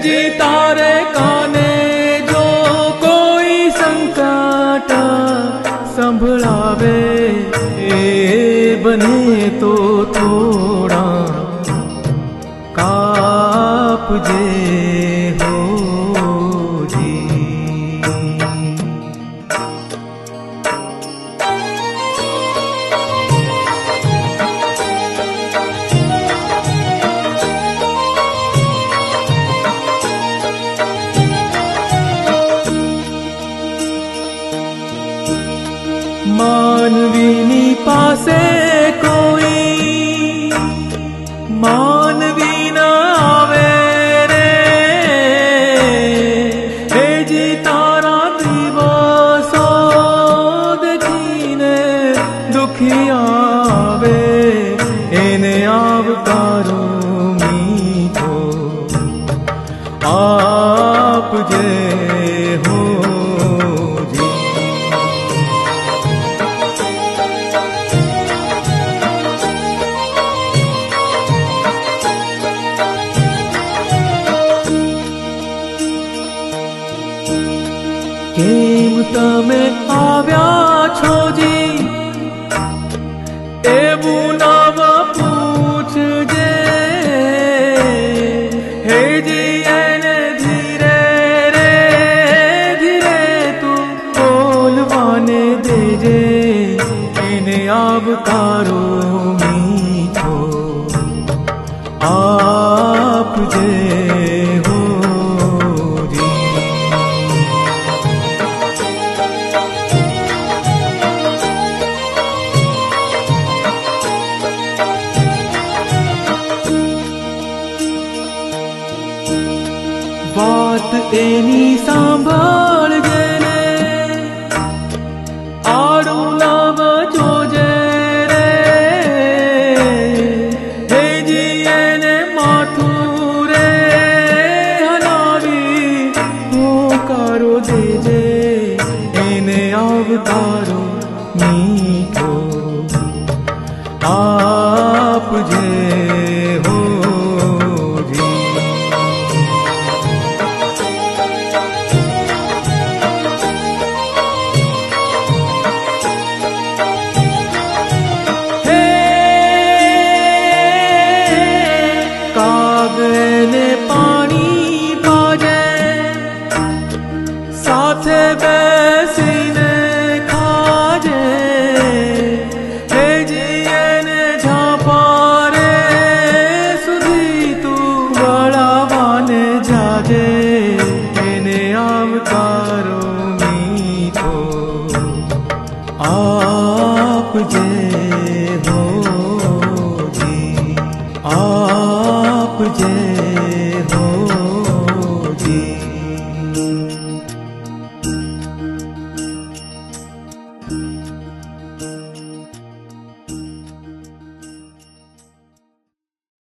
जी तारे काने जो कोई संकट संभळावे बने तो थोड़ा कापजे हो जी। मानवीनी पासे कोई मानवी न आवे रे, हे जी तारा दिवसो देखीने दुखी आवे, एने आवकारो मीठो आप जे हो जी। केम तमे आव्या छो जी एवं नव पूछजे, हे जी एने धीरे रे धीरे तू बोलवाने देजे, एने आवकारो मीठो आप जे हो जी। बात एनी सांभळजे रे, आड़ू नव जोजे रे, हे जी एने माथू रे हलावी होकारो देजे, एने आवकारो मीठो आप जे हो जी। कागने पानी पाजे साथे बेसीने खाजे, हे जी एने झापारे सुधी तू वळावाने जाजे, एने आवकारो मीठो आप जे हो जी। आप जे हो